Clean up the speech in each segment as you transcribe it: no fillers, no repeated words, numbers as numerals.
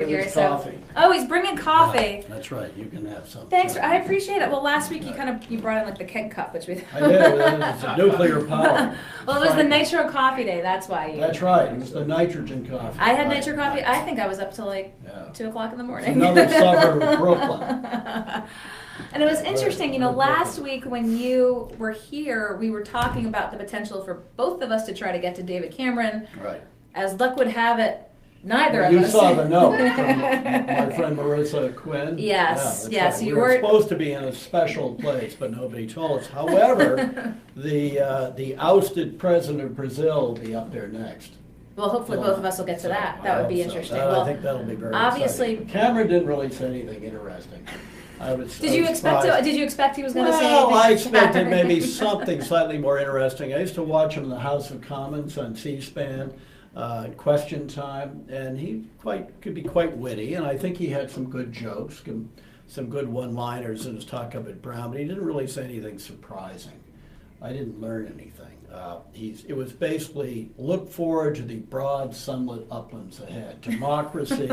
Here, It's coffee. Oh, he's bringing coffee. That's right. You can have some. Thanks. I appreciate it. Well, last week you brought in like the keg cup, which we. I did. It's a nuclear power. Well, it was the Nitro Coffee Day. That's why. That's right. It was the nitrogen coffee. I had Nitro Coffee. I think I was up till like 2 o'clock in the morning. Another suburb of Brooklyn. And it was interesting, last week when you were here, we were talking about the potential for both of us to try to get to David Cameron. Right. As luck would have it, neither of You us. saw the note from my friend Marissa Quinn. Yes, Yeah, yes. right. You We were were supposed to be in a special place, but nobody told us. However, the ousted president of Brazil will be up there next. Well, hopefully both of us will get to that. That would be interesting. I think that'll be very obviously, exciting. Cameron didn't really say anything interesting. Did you expect he was going to say anything? Well, I expected maybe something slightly more interesting. I used to watch him in the House of Commons on C-SPAN. Question time, and he could be quite witty, and I think he had some good jokes, some good one-liners in his talk up at Brown, but he didn't really say anything surprising. I didn't learn anything. It was basically look forward to the broad sunlit uplands ahead. Democracy,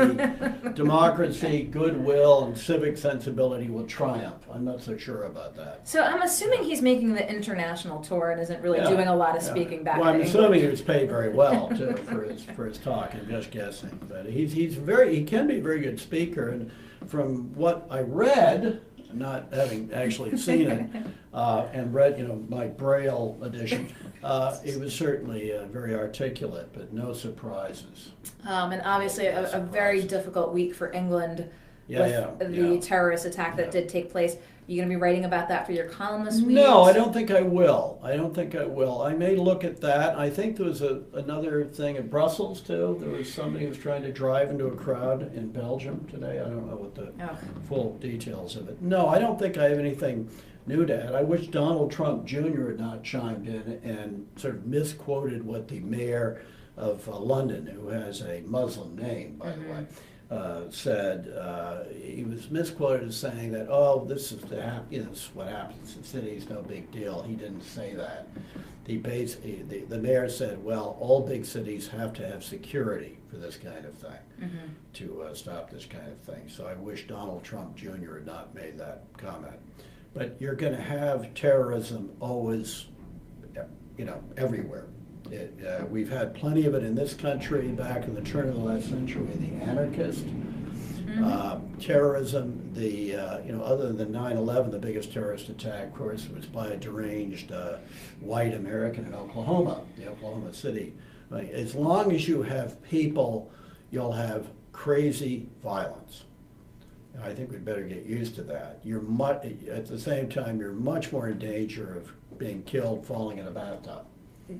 goodwill, and civic sensibility will triumph. I'm not so sure about that. So I'm assuming he's making the international tour and isn't really doing a lot of speaking back. Well, I'm assuming he was paid very well too for his talk. I'm just guessing, but he can be a very good speaker, and from what I read, not having actually seen it, and read, my Braille edition, it was certainly very articulate, but no surprises. And obviously a very difficult week for England with the terrorist attack that did take place. You going to be writing about that for your column this week? No, I don't think I will. I may look at that. I think there was another thing in Brussels, too. There was somebody who was trying to drive into a crowd in Belgium today. I don't know what the full details of it. No, I don't think I have anything new to add. I wish Donald Trump Jr. had not chimed in and sort of misquoted what the mayor of London, who has a Muslim name, by the way, said. He was misquoted as saying that, this is what happens in cities, no big deal. He didn't say that. The mayor said, well, all big cities have to have security for this kind of thing, to stop this kind of thing. So I wish Donald Trump Jr. had not made that comment. But you're going to have terrorism always, everywhere. We've had plenty of it in this country back in the turn of the last century. The anarchist terrorism, other than 9/11, the biggest terrorist attack, of course, was by a deranged white American in Oklahoma City. Right? As long as you have people, you'll have crazy violence. I think we'd better get used to that. At the same time, you're much more in danger of being killed falling in a bathtub.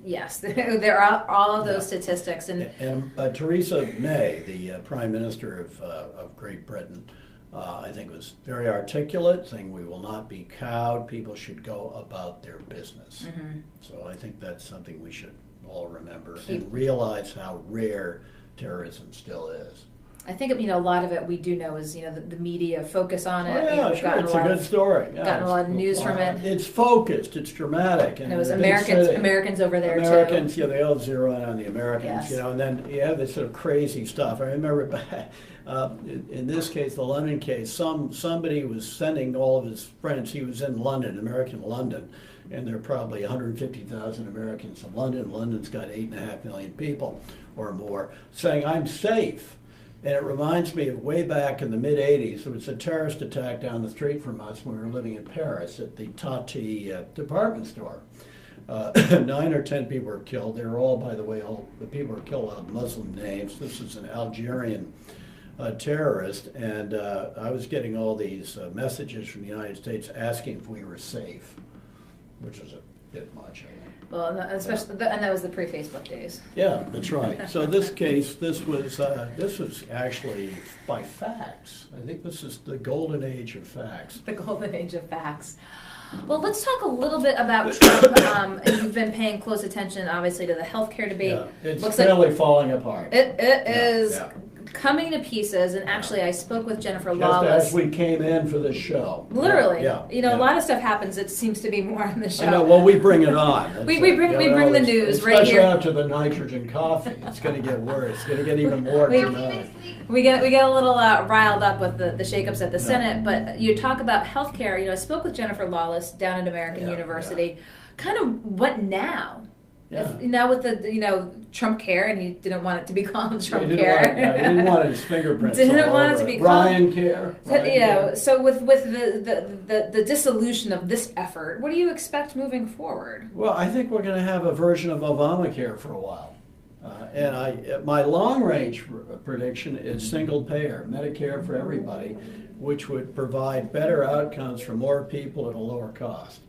Yes, there are all of those statistics. And Theresa May, the Prime Minister of Great Britain, I think was very articulate, saying we will not be cowed. People should go about their business. So I think that's something we should all remember and realize how rare terrorism still is. I think a lot of it we do know is the media focus on it. Sure. It's a good story. Gotten a lot of news from it. It's focused. It's dramatic. And it was Americans over there too. Americans, they all zero in on the Americans. Yes. And then you have this sort of crazy stuff. I remember back, in this case, the London case, somebody was sending all of his friends. He was in London, American London, and there are probably 150,000 Americans in London. London's got 8.5 million people or more, saying I'm safe. And it reminds me of way back in the mid-'80s, there was a terrorist attack down the street from us when we were living in Paris at the Tati department store. 9 or 10 people were killed. They were all, by the way, all the people were killed out of Muslim names. This is an Algerian terrorist, and I was getting all these messages from the United States asking if we were safe, which is a bit much, I think. Well, especially, and that was the pre-Facebook days. Yeah, that's right. So this case, this was actually by facts. I think this is the golden age of facts. The golden age of facts. Well, let's talk a little bit about Trump. You've been paying close attention, obviously, to the healthcare debate. Yeah, it's fairly falling apart. It is coming to pieces. And actually, I spoke with Jennifer Just Lawless. as we came in for this show. Literally, Yeah. a lot of stuff happens. It seems to be more on the show. I know. Well, we bring it on. we bring the news right especially here. after the nitrogen coffee. It's going to get worse. It's going to get even more dramatic. We get a little riled up with the shakeups at the Senate, but you talk about healthcare. I spoke with Jennifer Lawless down at American University. Kind of what now? Yeah. Now with the Trump Care, and he didn't want it to be called Trump He Care. didn't want his fingerprints. Didn't want it to be called Ryan Care. So with the dissolution of this effort, what do you expect moving forward? Well, I think we're going to have a version of Obamacare for a while. And my long-range prediction is single payer, Medicare for everybody, which would provide better outcomes for more people at a lower cost.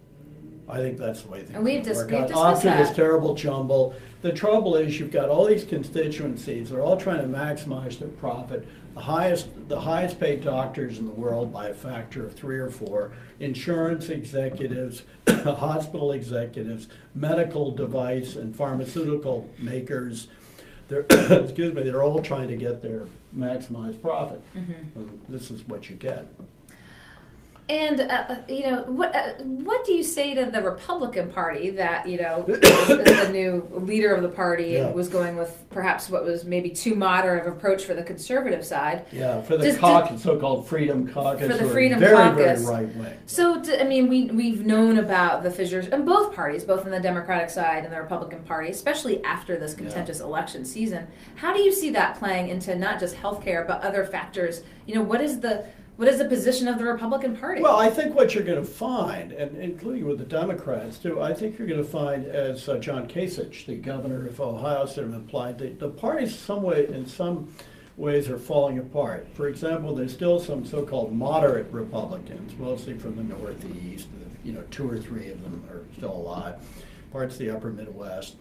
I think that's the way things we've work discussed out. After that. this terrible jumble, the trouble is you've got all these constituencies. They're all trying to maximize their profit. The highest paid doctors in the world by a factor of 3 or 4. Insurance executives, hospital executives, medical device and pharmaceutical makers. They're all trying to get their maximized profit. This is what you get. And what do you say to the Republican Party that the new leader of the party was going with perhaps what was maybe too moderate of approach for the conservative side? Yeah, for the caucus, so-called Freedom Caucus, for the Freedom very, Caucus, very right wing. So we've known about the fissures in both parties, both in the Democratic side and the Republican Party, especially after this contentious election season. How do you see that playing into not just healthcare but other factors? What is the position of the Republican Party? Well, I think what you're going to find, and including with the Democrats too, I think you're going to find, as John Kasich, the governor of Ohio, sort of implied, the parties in some ways are falling apart. For example, there's still some so-called moderate Republicans, mostly from the Northeast. 2 or 3 of them are still alive. Parts of the upper Midwest.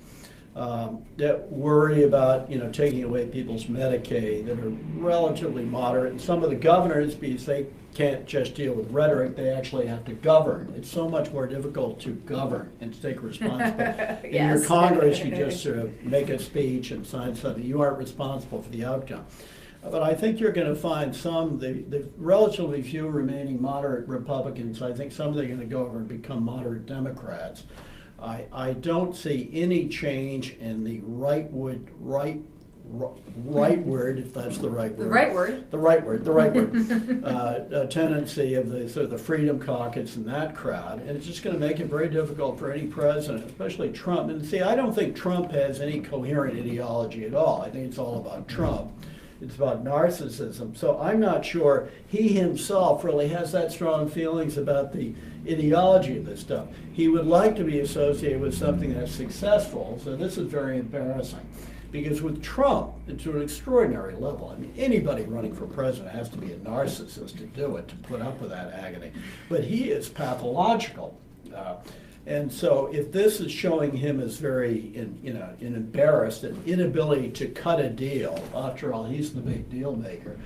That worry about taking away people's Medicaid, that are relatively moderate. And some of the governors, because they can't just deal with rhetoric, they actually have to govern. It's so much more difficult to govern and to take responsibility. In your Congress, you just sort of make a speech and sign something. You aren't responsible for the outcome. But I think you're going to find the relatively few remaining moderate Republicans, I think some of them are going to go over and become moderate Democrats. I don't see any change in the rightward, if that's the right word. The right word. Tendency of the Freedom Caucus and that crowd. And it's just going to make it very difficult for any president, especially Trump. And see, I don't think Trump has any coherent ideology at all. I think it's all about Trump. It's about narcissism. So I'm not sure he himself really has that strong feelings about the ideology of this stuff. He would like to be associated with something that's successful, so this is very embarrassing. Because with Trump, it's to an extraordinary level. I mean, anybody running for president has to be a narcissist to do it, to put up with that agony. But he is pathological. And so if this is showing him as very embarrassed, an inability to cut a deal, after all, he's the big deal maker,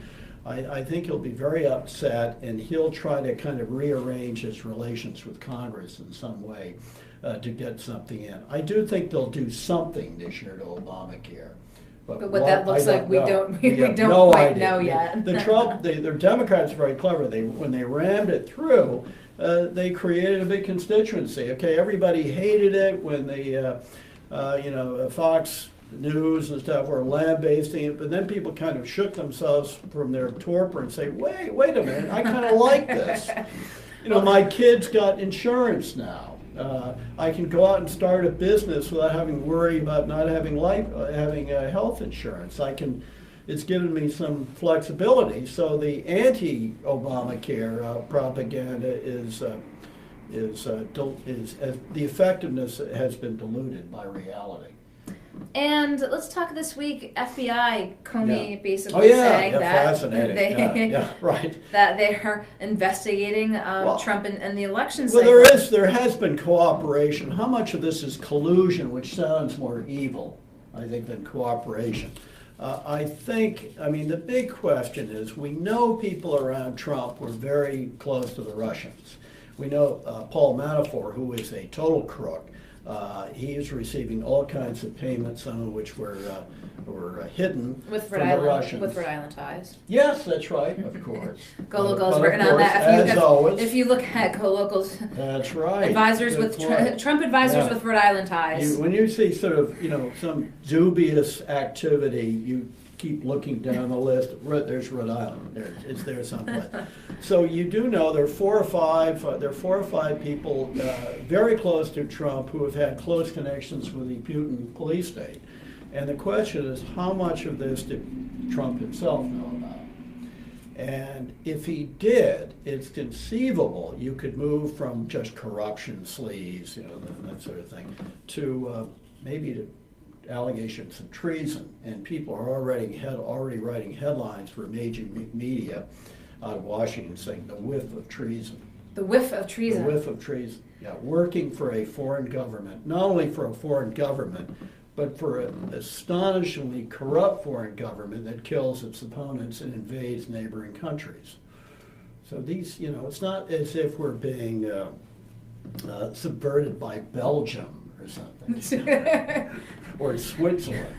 I think he'll be very upset, and he'll try to kind of rearrange his relations with Congress in some way to get something in. I do think they'll do something this year to Obamacare. But what that looks like, we don't no quite idea. know yet. The Democrats are very clever. When they rammed it through, they created a big constituency. Okay, everybody hated it when the Fox News and stuff were lambasting it, but then people kind of shook themselves from their torpor and say, wait a minute, I kind of like this. My kids got insurance now. I can go out and start a business without having to worry about not having health insurance. It's given me some flexibility. So the anti-Obamacare propaganda the effectiveness has been diluted by reality. And let's talk this week. FBI, Comey basically saying that that they're investigating Trump and the election cycle. Well, there has been cooperation. How much of this is collusion, which sounds more evil, I think, than cooperation? The big question is, we know people around Trump were very close to the Russians. We know Paul Manafort, who is a total crook. He is receiving all kinds of payments, some of which were hidden with from the Russians. With Rhode Island ties. Yes, that's right, of course. Go Locals written course, on that. Always. If you look at Go Locals, that's right. Advisors with Trump advisors with Rhode Island ties. When you see sort of some dubious activity, you keep looking down the list. There's Rhode Island. It's there someplace. So you do know there are 4 or 5 people very close to Trump who have had close connections with the Putin police state. And the question is, how much of this did Trump himself know about? And if he did, it's conceivable you could move from just corruption sleaze, that sort of thing, to maybe to allegations of treason. And people are already writing headlines for major media out of Washington saying the whiff of treason. The whiff of treason. The whiff of treason. Yeah, working for a foreign government, not only for a foreign government, but for an astonishingly corrupt foreign government that kills its opponents and invades neighboring countries. So these, it's not as if we're being subverted by Belgium or something, or Switzerland.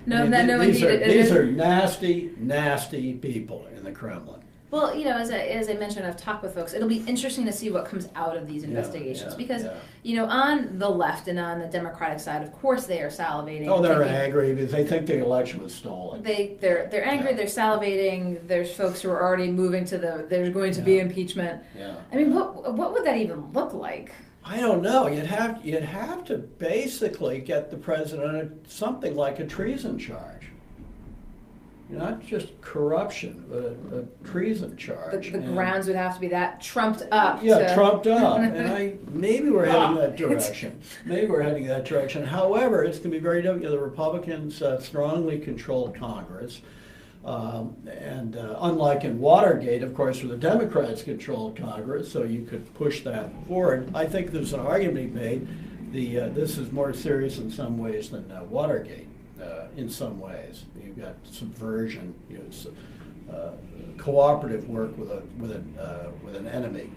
These are nasty, nasty people in the Kremlin. Well, as I mentioned, I've talked with folks. It'll be interesting to see what comes out of these investigations because, on the left and on the Democratic side, of course, they are salivating. Oh, they're angry because they think the election was stolen. They're angry. They're salivating. There's folks who are already moving to there's going to be impeachment. Yeah. I mean, what would that even look like? I don't know. You'd have to basically get the president something like a treason charge. Not just corruption, but a treason charge. The grounds would have to be that trumped up. Yeah, trumped up. And maybe we're heading that direction. Maybe we're heading that direction. However, it's going to be very difficult. The Republicans strongly control Congress. And unlike in Watergate, of course, where the Democrats controlled Congress, so you could push that forward. I think there's an argument made. This is more serious in some ways than Watergate. In some ways, you've got subversion, cooperative work with an enemy.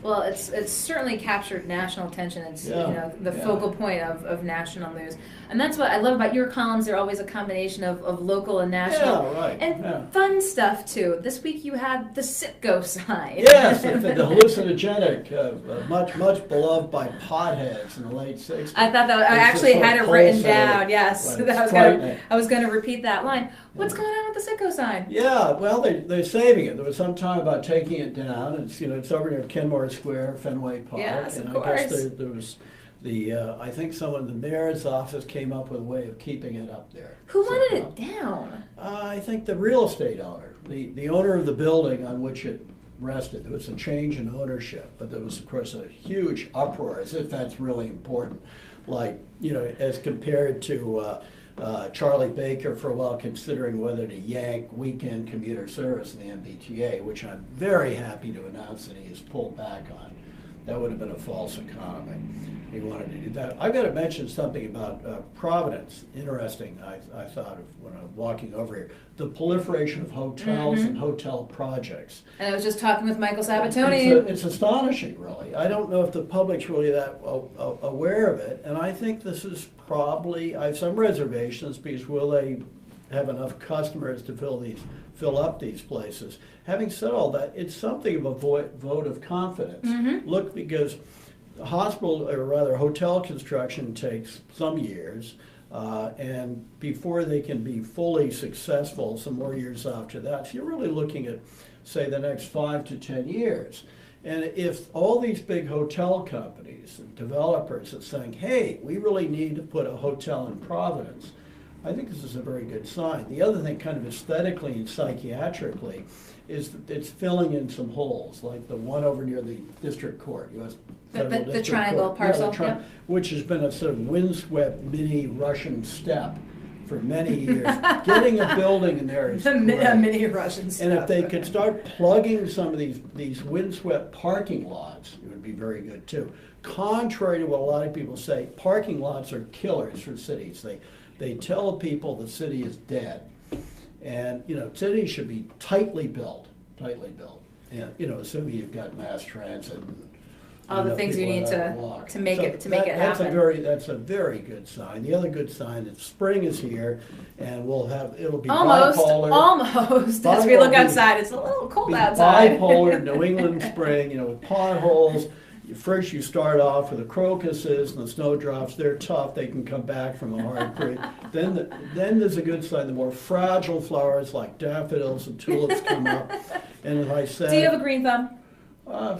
Well, it's certainly captured national attention. It's the focal point of national news, and that's what I love about your columns. They're always a combination of local and national, and fun stuff too. This week you had the Citgo sign. Yes, the hallucinogenic, much beloved by potheads in the late '60s. I thought that I actually had it written down. Yes, I was going to repeat that line. What's going on with the Citgo sign? Yeah, well, they're saving it. There was some time about taking it down. It's over near Kenmore Square, Fenway Park. Yes, and of course. I guess there was I think someone in the mayor's office came up with a way of keeping it up there. Who wanted it down? I think the real estate owner, the owner of the building on which it rested. There was a change in ownership, but there was, of course, a huge uproar, as if that's really important. Like, as compared to Charlie Baker for a while considering whether to yank weekend commuter service in the MBTA, which I'm very happy to announce that he has pulled back on. That would have been a false economy. He wanted to do that. I've got to mention something about Providence. Interesting, I thought of when I was walking over here. The proliferation of hotels and hotel projects. And I was just talking with Michael Sabatoni. It's astonishing, really. I don't know if the public's really that aware of it. And I think this is probably, I have some reservations because will they have enough customers to fill up these places? Having said all that, it's something of a vote of confidence. Look, because hospital, or rather hotel construction takes some years, and before they can be fully successful, some more years after that. So you're really looking at, say, the next 5 to 10 years. And if all these big hotel companies and developers are saying, hey, we really need to put a hotel in Providence, I think this is a very good sign. The other thing, kind of aesthetically and psychiatrically, is that it's filling in some holes, like the one over near the district court, U.S. The triangle parcel, which has been a sort of windswept mini Russian steppe for many years. Getting a building in there is a mini Russian steppe. And if they could start plugging some of these windswept parking lots, it would be very good too. Contrary to what a lot of people say, parking lots are killers for cities. They tell people the city is dead. And, cities should be tightly built. And, assuming you've got mass transit and all the things you need to make it happen. That's a very good sign. The other good sign is spring is here, and it'll be almost bipolar. As we look outside, it's a little cold outside. Bipolar New England spring, with potholes. First you start off with the crocuses and the snowdrops. They're tough. They can come back from a hard break. Then there's a good sign. The more fragile flowers like daffodils and tulips come up. And as I said... Do you have a green thumb?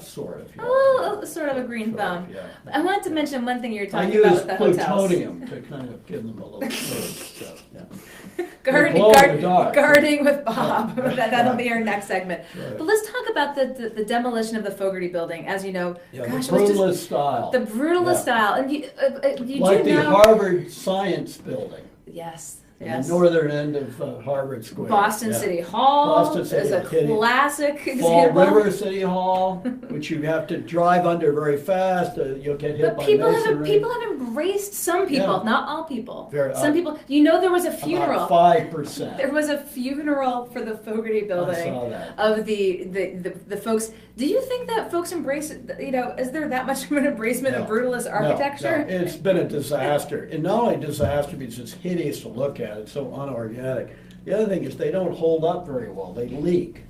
Sort of. Yeah. Oh, sort of a green thumb. Yeah. I wanted to mention one thing you were talking about with the hotels. I use plutonium to kind of give them a little boost. So, yeah. Gardening with Bob. Yeah. That'll be our next segment. Right. But let's talk about the demolition of the Fogarty building. As you know, the brutalist style. The brutalist style, and you like do know the Harvard Science Building. Yes. The northern end of Harvard Square. Boston City Hall is a classic Fall example. River City Hall, which you have to drive under very fast. You'll get hit by masonry. People have embraced, some people, not all people. Some people. There was a funeral. About 5%. There was a funeral for the Fogarty building. I saw that. Of the folks. Do you think that folks embrace it? Is there that much of an embracement of brutalist architecture? No, it's been a disaster. And not only a disaster because it's hideous to look at. It's so unorganic. The other thing is they don't hold up very well. They leak.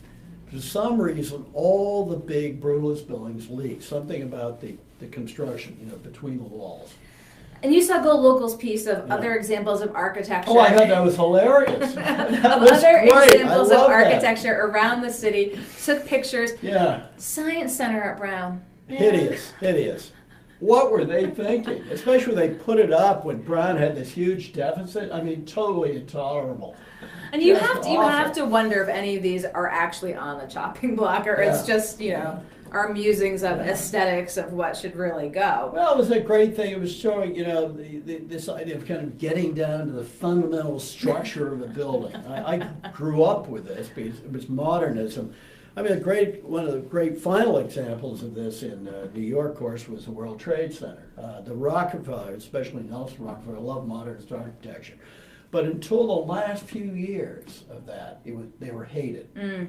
For some reason, all the big brutalist buildings leak. Something about the construction, between the walls. And you saw Go Local's piece of other examples of architecture. Oh, I thought that was hilarious. That was other great. examples of architecture around the city. Took pictures. Yeah. Science Center at Brown. Hideous. What were they thinking? Especially when they put it up when Brown had this huge deficit. I mean, totally intolerable. And you have to wonder if any of these are actually on the chopping block, or it's just our musings of aesthetics of what should really go. Well, it was a great thing. It was showing this idea of kind of getting down to the fundamental structure of a building. I grew up with this because it was modernism. I mean, one of the great final examples of this in New York, of course, was the World Trade Center. The Rockefeller, especially Nelson Rockefeller, loved modernist architecture. But until the last few years of that, they were hated. Mm.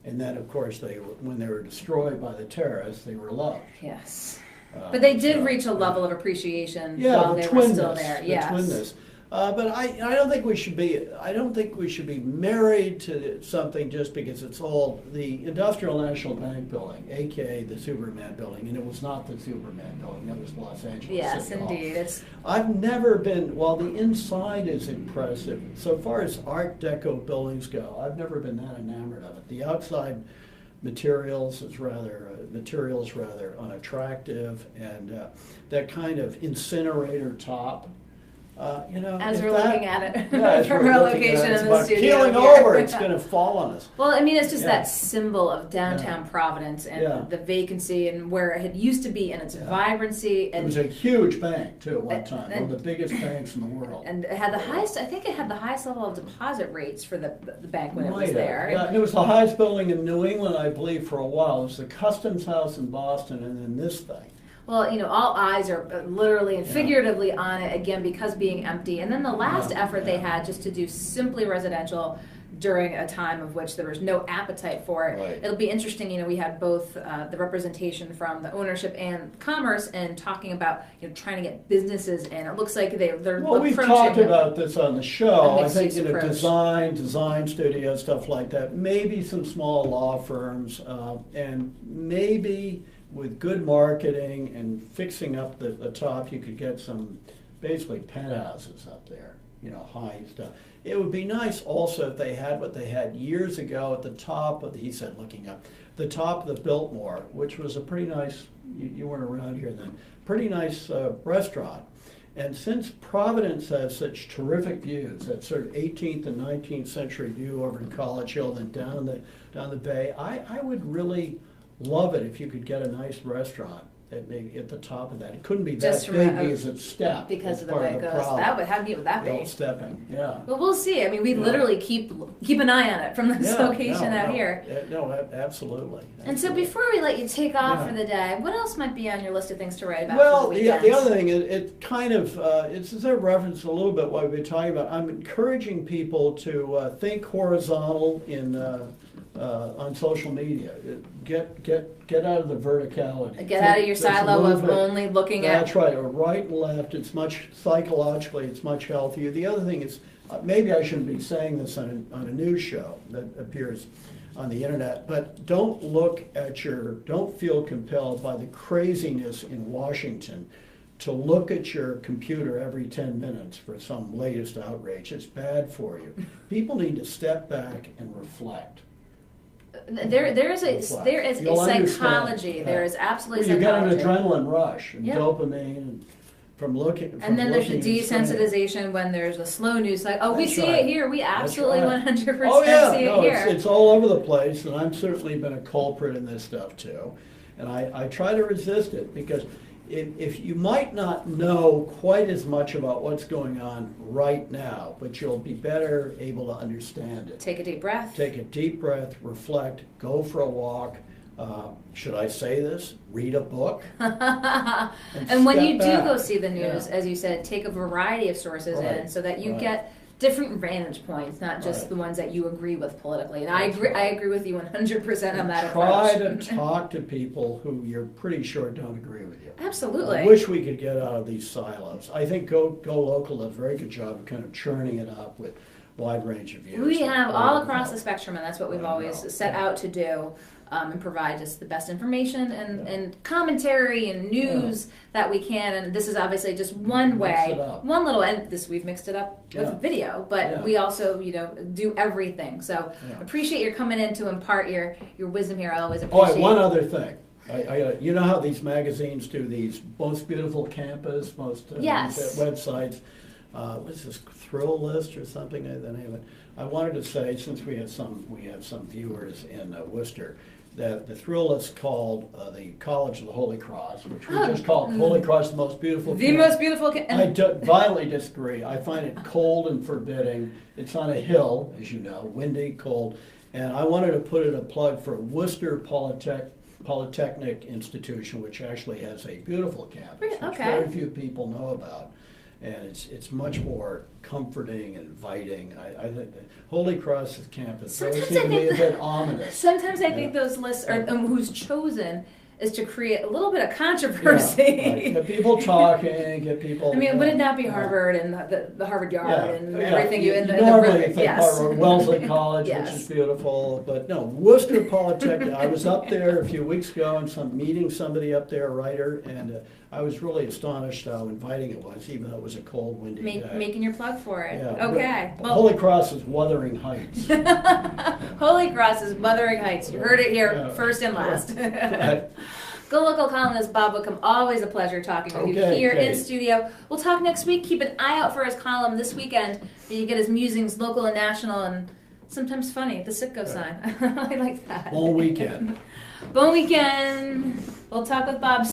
And then, of course, when they were destroyed by the terrorists, they were loved. Yes. But they did reach a level of appreciation while they were still there. Yes. But I don't think we should be. I don't think we should be married to something just because it's all the Industrial National Bank building, aka the Superman building, and it was not the Superman building. That was Los Angeles. Yes, City indeed. Hall. I've never been. While the inside is impressive, so far as Art Deco buildings go, I've never been that enamored of it. The outside materials is rather unattractive, and that kind of incinerator top. As we're looking at it from our location in the studio. Keeling over, it's going to fall on us. Well, I mean, it's just that symbol of downtown Providence and the vacancy and where it had used to be and its vibrancy. And it was a huge bank too at one time, one of the biggest banks in the world. And it had the highest. I think it had the highest level of deposit rates for the bank when it was there. Yeah, and it was the highest building in New England, I believe, for a while. It was the Customs House in Boston, and then this thing. Well, all eyes are literally and figuratively on it again because being empty. And then the last effort they had just to do simply residential during a time of which there was no appetite for it. Right. It'll be interesting, we had both the representation from the ownership and commerce and talking about, trying to get businesses in. It looks like they're Well, we've talked about this on the show. I think, design studio, stuff like that. Maybe some small law firms, and maybe with good marketing and fixing up the top, you could get some basically penthouses up there, high stuff. It would be nice also if they had what they had years ago at the top of the top of the Biltmore, which was a pretty nice, you weren't around here then, pretty nice restaurant. And since Providence has such terrific views, that sort of 18th and 19th century view over to College Hill and down the bay, I would really love it if you could get a nice restaurant at the top of that. It couldn't be that big because it's stepped. Because of the way it goes. How neat would that be? Stepping, yeah. Well, we'll see. I mean, we literally keep an eye on it from this location out here. No, absolutely. And so before we let you take off for the day, what else might be on your list of things to write about for the weekend? The other thing, it kind of, it's a reference a little bit what we've been talking about. I'm encouraging people to think horizontal in on social media. Get out of the verticality. Get out of your Just silo move of it. only looking at. That's right, or right and left. It's much, psychologically, it's much healthier. The other thing is, maybe I shouldn't be saying this on a news show that appears on the internet, but don't feel compelled by the craziness in Washington to look at your computer every 10 minutes for some latest outrage. It's bad for you. People need to step back and reflect. There is a psychology. Yeah. There is absolutely You get an psychology. adrenaline rush and dopamine and from looking. And then there's the looking and screening. desensitization when there's a slow news like, oh, we That's see right. it here. We absolutely That's right. 100% Oh yeah, see it no, here. it's all over the place, and I've certainly been a culprit in this stuff too. And I try to resist it because if you might not know quite as much about what's going on right now, but you'll be better able to understand it. Take a deep breath. Take a deep breath, reflect, go for a walk. Should I say this? Read a book. And when you do back. go see the news, as you said, take a variety of sources in so that you get different vantage points, not just the ones that you agree with politically. And I agree with you 100% on that Try approach. to talk to people who you're pretty sure don't agree with you. Absolutely. I wish we could get out of these silos. I think Go Local does a very good job of kind of churning it up with wide range of views. We have all across the spectrum, and that's what we've always set out to do. And provide just the best information and commentary and news that we can. And this is obviously just one way, one little, and we've mixed it up with video, but we also, do everything. So appreciate your coming in to impart your wisdom here. I always appreciate. One other thing. You know how these magazines do these most beautiful campus, most websites. What's this, Thrill List or something? The name of it. I wanted to say, since we have some viewers in Worcester, that the Thrill List called the College of the Holy Cross, which we just called Holy Cross the most beautiful. Most beautiful. I violently disagree. I find it cold and forbidding. It's on a hill, as you know, windy, cold, and I wanted to put in a plug for Worcester Polytechnic Institution, which actually has a beautiful campus, which very few people know about. And it's much more comforting and inviting. I think the Holy Cross campus does seem to be a bit ominous. Sometimes I think those lists are who's chosen is to create a little bit of controversy. Get people talking, get people. I mean, would it not be Harvard and the Harvard Yard and everything you the normally think Harvard, Wellesley College, which is beautiful, but no, Worcester Polytechnic. I was up there a few weeks ago and meeting somebody up there, a writer, and I was really astonished how inviting it was, even though it was a cold, windy day. Making your plug for it. Yeah, okay. Well, Holy Cross is Wuthering Heights. Holy Cross is Wuthering Heights. You heard it here first and last. Go Local columnist Bob Whitcomb, always a pleasure talking with you here in studio. We'll talk next week. Keep an eye out for his column this weekend. You get his musings, local and national, and sometimes funny, the Sitco sign. I like that. Bon weekend. Bon weekend. We'll talk with Bob